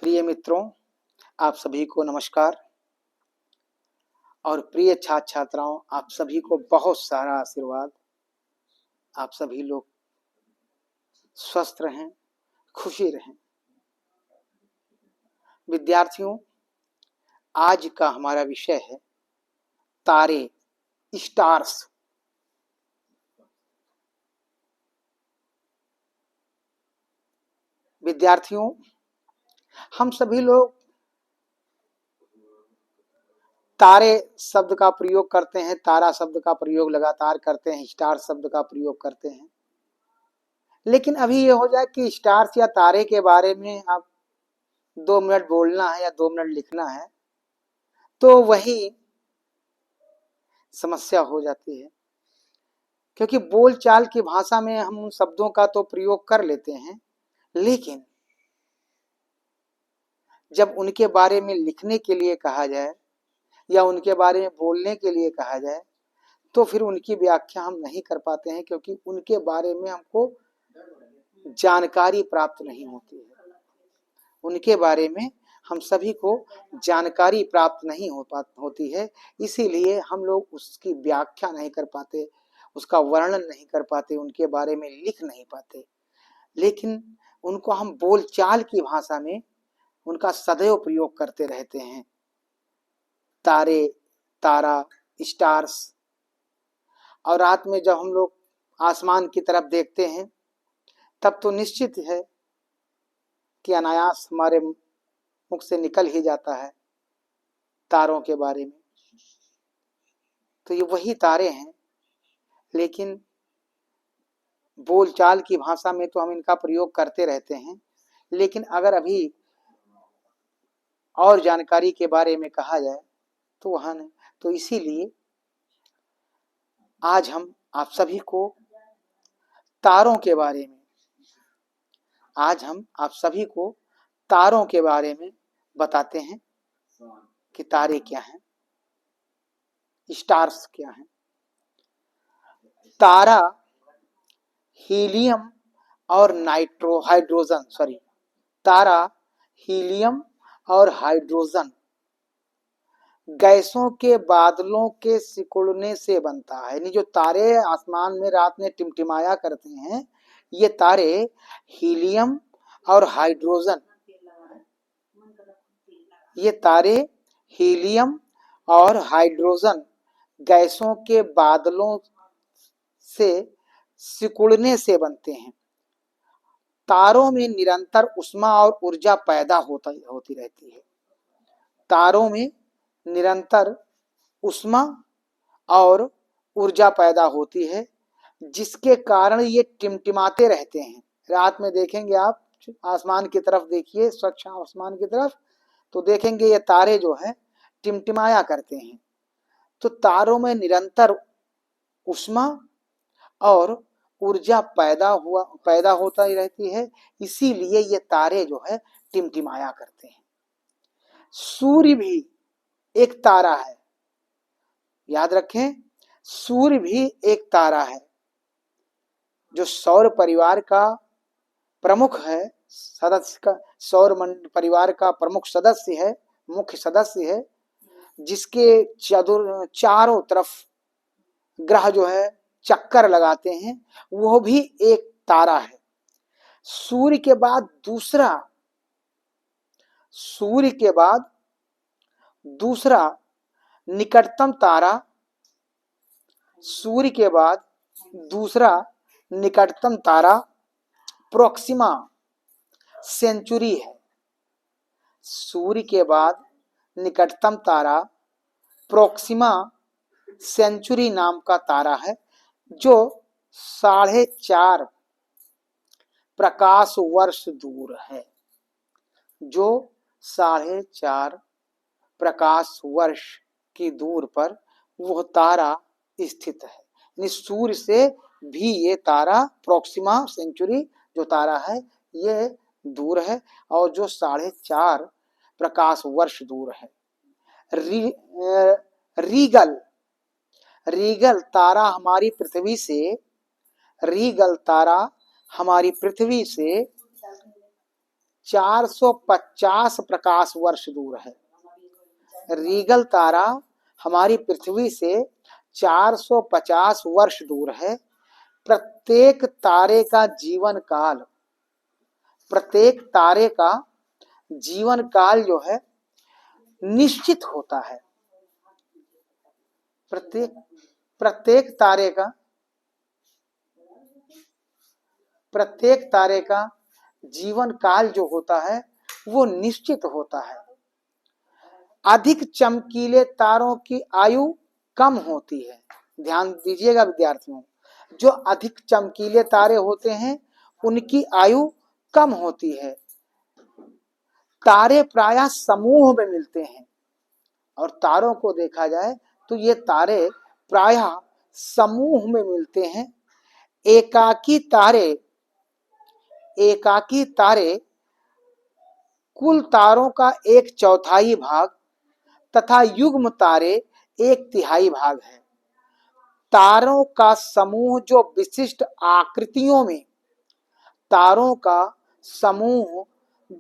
प्रिय मित्रों, आप सभी को नमस्कार और प्रिय छात्र छात्राओं, आप सभी को बहुत सारा आशीर्वाद। आप सभी लोग स्वस्थ रहें, खुशी रहें। विद्यार्थियों, आज का हमारा विषय है तारे, स्टार्स। विद्यार्थियों, हम सभी लोग तारे शब्द का प्रयोग करते हैं, तारा शब्द का प्रयोग लगातार करते हैं, स्टार शब्द का प्रयोग करते हैं। लेकिन अभी ये हो जाए कि स्टार्स या तारे के बारे में आप 2 मिनट बोलना है या 2 मिनट लिखना है, तो वही समस्या हो जाती है। क्योंकि बोलचाल की भाषा में हम उन शब्दों का तो प्रयोग कर लेते हैं, लेकिन जब उनके बारे में लिखने के लिए कहा जाए या उनके बारे में बोलने के लिए कहा जाए, तो फिर उनकी व्याख्या हम नहीं कर पाते हैं, क्योंकि उनके बारे में हमको जानकारी प्राप्त नहीं होती है। उनके बारे में हम सभी को जानकारी प्राप्त नहीं होती है, इसीलिए हम लोग उसकी व्याख्या नहीं कर पाते, उसका वर्णन नहीं कर पाते, उनके बारे में लिख नहीं पाते। लेकिन उनको हम बोलचाल की भाषा में उनका सदैव प्रयोग करते रहते हैं। तारे, तारा, स्टार्स। और रात में जब हम लोग आसमान की तरफ देखते हैं, तब तो निश्चित है कि अनायास हमारे मुख से निकल ही जाता है तारों के बारे में। तो ये वही तारे हैं, लेकिन बोलचाल की भाषा में तो हम इनका प्रयोग करते रहते हैं। लेकिन अगर अभी और जानकारी के बारे में कहा जाए तो वहां नहीं। तो इसीलिए आज हम आप सभी को तारों के बारे में बताते हैं कि तारे क्या हैं, स्टार्स क्या हैं। तारा हीलियम और तारा हीलियम और हाइड्रोजन गैसों के बादलों के सिकुड़ने से बनता है। यानी जो तारे आसमान में रात में टिमटिमाया करते हैं, ये तारे हीलियम और हाइड्रोजन गैसों के बादलों से सिकुड़ने से बनते हैं। तारों में निरंतर ऊष्मा और ऊर्जा पैदा होती रहती है। तारों में निरंतर ऊष्मा और ऊर्जा पैदा होती है, जिसके कारण ये टिमटिमाते रहते हैं। रात में देखेंगे आप, आसमान की तरफ देखिए, स्वच्छ आसमान की तरफ, तो देखेंगे ये तारे जो है टिमटिमाया करते हैं। तो तारों में निरंतर ऊष्मा और ऊर्जा पैदा होता ही रहती है, इसीलिए ये तारे जो है टिमटिमाया करते हैं। सूर्य भी एक तारा है, याद रखें, सूर्य भी एक तारा है जो सौर परिवार का प्रमुख है, सौर परिवार का प्रमुख सदस्य है, मुख्य सदस्य है, जिसके चारों तरफ ग्रह जो है चक्कर लगाते हैं, वो भी एक तारा है। सूर्य के बाद दूसरा निकटतम तारा प्रोक्सिमा सेंचुरी है। सूर्य के बाद निकटतम तारा प्रोक्सिमा सेंचुरी नाम का तारा है, जो 4.5 प्रकाश वर्ष दूर है। 4.5 प्रकाश वर्ष की दूर पर वह तारा स्थित है। यानी सूर्य से भी ये तारा प्रोक्सिमा सेंचुरी जो तारा है, ये दूर है, और जो 4.5 प्रकाश वर्ष दूर है। रीगल तारा हमारी पृथ्वी से 450 प्रकाश वर्ष दूर है। रीगल तारा हमारी पृथ्वी से 450 वर्ष दूर है। प्रत्येक तारे का जीवन काल, प्रत्येक तारे का जीवन काल जो है निश्चित होता है। प्रत्येक तारे का जीवन काल जो होता है वो निश्चित होता है। अधिक चमकीले तारों की आयु कम होती है। ध्यान दीजिएगा विद्यार्थियों, जो अधिक चमकीले तारे होते हैं उनकी आयु कम होती है। तारे प्रायः समूह में मिलते हैं, और तारों को देखा जाए तो ये तारे प्रायः समूह में मिलते हैं। एकाकी तारे कुल तारों का 1/4 भाग तथा युग्म तारे 1/3 भाग है। तारों का समूह जो विशिष्ट आकृतियों में, तारों का समूह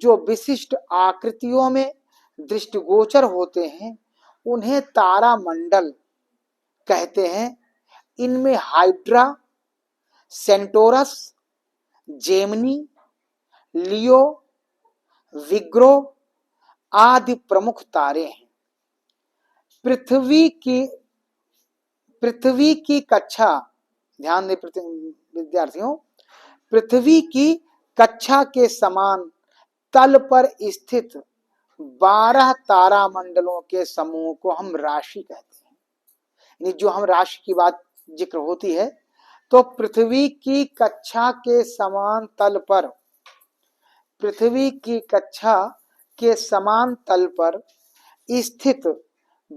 जो विशिष्ट आकृतियों में दृष्टिगोचर होते हैं उन्हें तारा मंडल कहते हैं। इनमें हाइड्रा, सेंटोरस, जेमिनी, लियो, विग्रो आदि प्रमुख तारे हैं। पृथ्वी की कक्षा, ध्यान दें विद्यार्थियों, पृथ्वी की कक्षा के समान तल पर स्थित 12 तारामंडलों के समूह को हम राशि कहते हैं। यानी जो हम राशि की बात जिक्र होती है तो पृथ्वी की कक्षा के समान तल पर, पृथ्वी की कक्षा के समान तल पर स्थित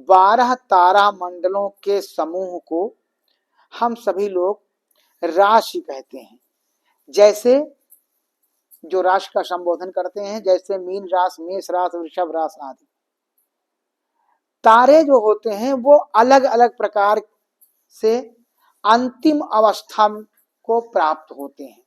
12 तारामंडलों के समूह को हम सभी लोग राशि कहते हैं। जैसे जो राशि का संबोधन करते हैं, जैसे मीन राशि, मेष राशि, वृषभ राशि आदि। तारे जो होते हैं वो अलग अलग प्रकार से अंतिम अवस्था को प्राप्त होते हैं।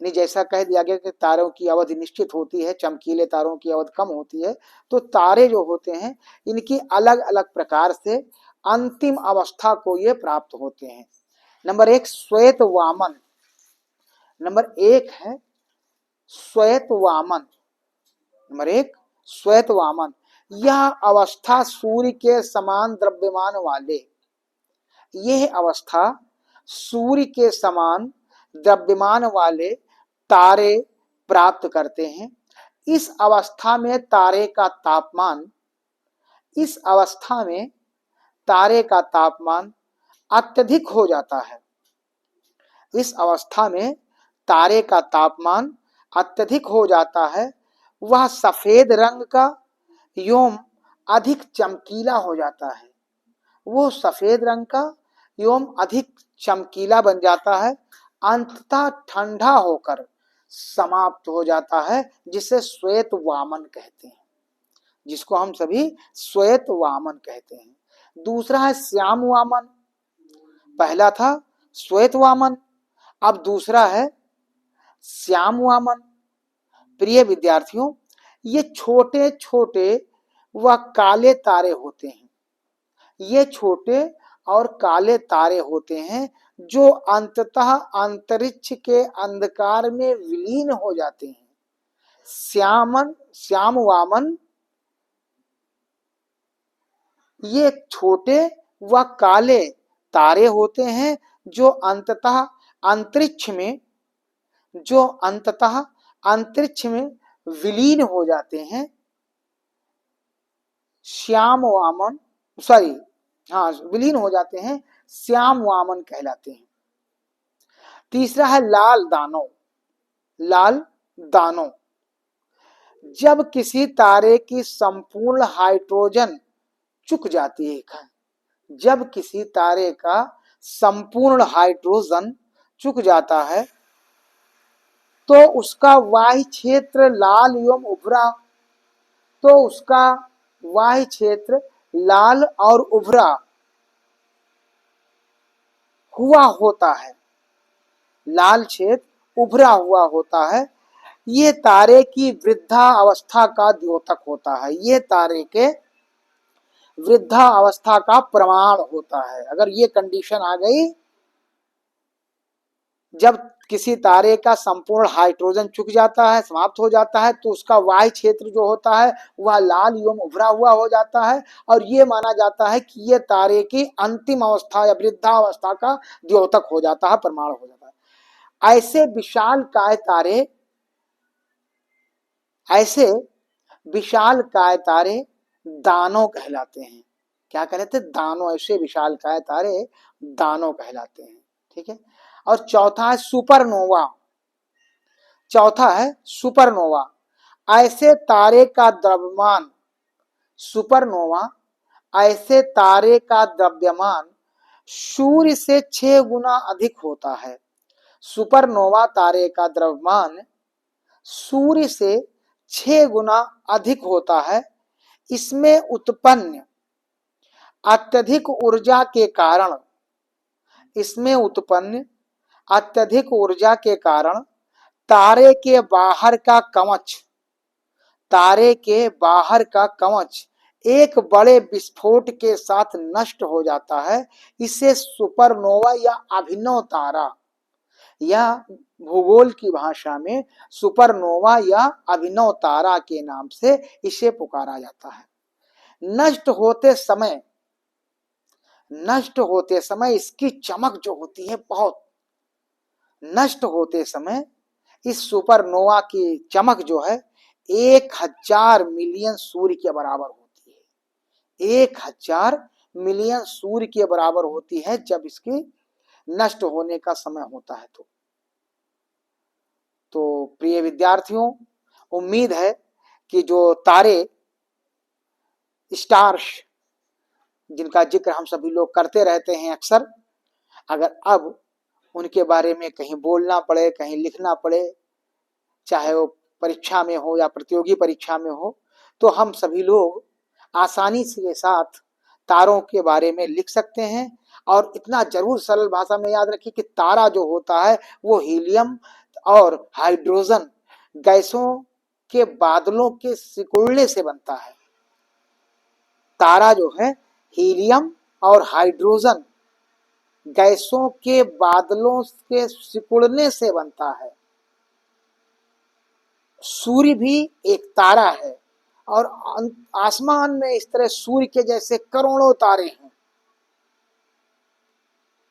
यानी जैसा कह दिया गया कि तारों की अवधि निश्चित होती है, चमकीले तारों की अवधि कम होती है, तो तारे जो होते हैं इनकी अलग अलग प्रकार से अंतिम अवस्था को ये प्राप्त होते हैं। नंबर 1 श्वेत वामन, नंबर 1 है श्वेत वामन। नंबर 1 श्वेत वामन, यह अवस्था सूर्य के समान द्रव्यमान वाले, यह अवस्था सूर्य के समान द्रव्यमान वाले तारे प्राप्त करते हैं। इस अवस्था में तारे का तापमान, इस अवस्था में तारे का तापमान अत्यधिक हो जाता है। इस अवस्था में तारे का तापमान अत्यधिक हो जाता है। वह सफेद रंग का एवं अधिक चमकीला हो जाता है। वो सफेद रंग का एवं अधिक चमकीला बन जाता है, अंततः ठंडा होकर समाप्त हो जाता है, जिसे श्वेत वामन कहते हैं, जिसको हम सभी श्वेत वामन कहते हैं। दूसरा है श्याम वामन। पहला था श्वेत वामन, अब दूसरा है श्याम वामन। प्रिय विद्यार्थियों, ये छोटे छोटे व काले तारे होते हैं। ये छोटे और काले तारे होते हैं जो अंततः अंतरिक्ष के अंधकार में विलीन हो जाते हैं। श्याम वामन ये छोटे व काले तारे होते हैं जो अंततः अंतरिक्ष में विलीन हो जाते हैं। विलीन हो जाते हैं, श्याम वामन कहलाते हैं। तीसरा है लाल दानव। लाल दानव, जब किसी तारे की संपूर्ण हाइड्रोजन चुक जाती है, जब किसी तारे का संपूर्ण हाइड्रोजन चुक जाता है तो उसका बाह्य क्षेत्र लाल एवं उभरा, तो उसका बाह्य क्षेत्र लाल और उभरा हुआ होता है। लाल क्षेत्र उभरा हुआ होता है। ये तारे की वृद्धा अवस्था का द्योतक होता है, ये तारे के वृद्धा अवस्था का प्रमाण होता है। अगर ये कंडीशन आ गई, जब किसी तारे का संपूर्ण हाइड्रोजन चुक जाता है, समाप्त हो जाता है, तो उसका वाह्य क्षेत्र जो होता है वह लाल एवं उभरा हुआ हो जाता है, और ये माना जाता है कि ये तारे की अंतिम अवस्था या वृद्धावस्था का द्योतक हो जाता है, प्रमाण हो जाता है। ऐसे विशाल काय तारे दानव कहलाते हैं। क्या कहते हैं? दानव। ऐसे विशाल काय तारे दानव कहलाते हैं। ठीक है। और चौथा है सुपरनोवा। चौथा है सुपरनोवा। ऐसे तारे का द्रव्यमान, सुपरनोवा ऐसे तारे का द्रव्यमान सूर्य से 6 गुना अधिक होता है। सुपरनोवा तारे का द्रव्यमान सूर्य से 6 गुना अधिक होता है। इसमें उत्पन्न अत्यधिक ऊर्जा के कारण, इसमें उत्पन्न अत्यधिक ऊर्जा के कारण तारे के बाहर का कवच, तारे के बाहर का कवच एक बड़े विस्फोट के साथ नष्ट हो जाता है। इसे सुपरनोवा या अभिनव तारा, या भूगोल की भाषा में सुपरनोवा या अभिनव तारा के नाम से इसे पुकारा जाता है। नष्ट होते समय इसकी चमक जो होती है बहुत, नष्ट होते समय इस सुपरनोवा की चमक जो है 1000 मिलियन सूर्य के बराबर होती है। 1000 मिलियन सूर्य के बराबर होती है जब इसकी नष्ट होने का समय होता है। तो प्रिय विद्यार्थियों, उम्मीद है कि जो तारे, स्टार्स, जिनका जिक्र हम सभी लोग करते रहते हैं अक्सर, अगर अब उनके बारे में कहीं बोलना पड़े, कहीं लिखना पड़े, चाहे वो परीक्षा में हो या प्रतियोगी परीक्षा में हो, तो हम सभी लोग आसानी के साथ तारों के बारे में लिख सकते हैं। और इतना जरूर सरल भाषा में याद रखिए कि तारा जो होता है वो हीलियम और हाइड्रोजन गैसों के बादलों के सिकुड़ने से बनता है। तारा जो है हीलियम और हाइड्रोजन गैसों के बादलों के सिकुड़ने से बनता है। सूर्य भी एक तारा है, और आसमान में इस तरह सूर्य के जैसे करोड़ों तारे हैं।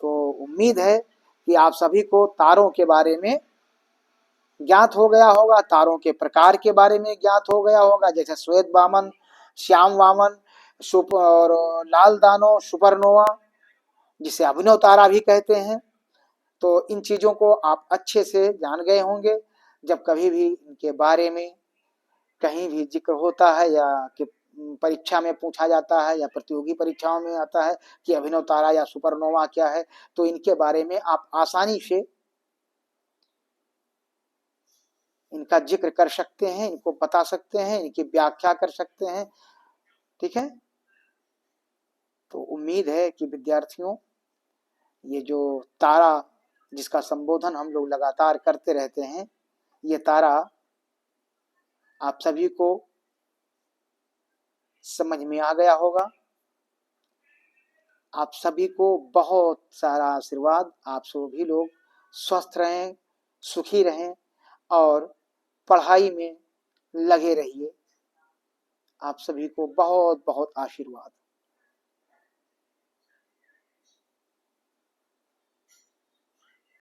तो उम्मीद है कि आप सभी को तारों के बारे में ज्ञात हो गया होगा, तारों के प्रकार के बारे में ज्ञात हो गया होगा, जैसे श्वेत वामन, श्याम वामन, और लाल दानव, सुपरनोवा, जिसे अभिनव तारा भी कहते हैं। तो इन चीजों को आप अच्छे से जान गए होंगे। जब कभी भी इनके बारे में कहीं भी जिक्र होता है, या कि परीक्षा में पूछा जाता है, या प्रतियोगी परीक्षाओं में आता है कि अभिनव तारा या सुपरनोवा क्या है, तो इनके बारे में आप आसानी से इनका जिक्र कर सकते हैं, इनको बता सकते हैं, इनकी व्याख्या कर सकते हैं। ठीक है। तो उम्मीद है कि विद्यार्थियों, ये जो तारा जिसका संबोधन हम लोग लगातार करते रहते हैं, ये तारा आप सभी को समझ में आ गया होगा। आप सभी को बहुत सारा आशीर्वाद। आप सभी लोग स्वस्थ रहें, सुखी रहें, और पढ़ाई में लगे रहिए। आप सभी को बहुत बहुत आशीर्वाद।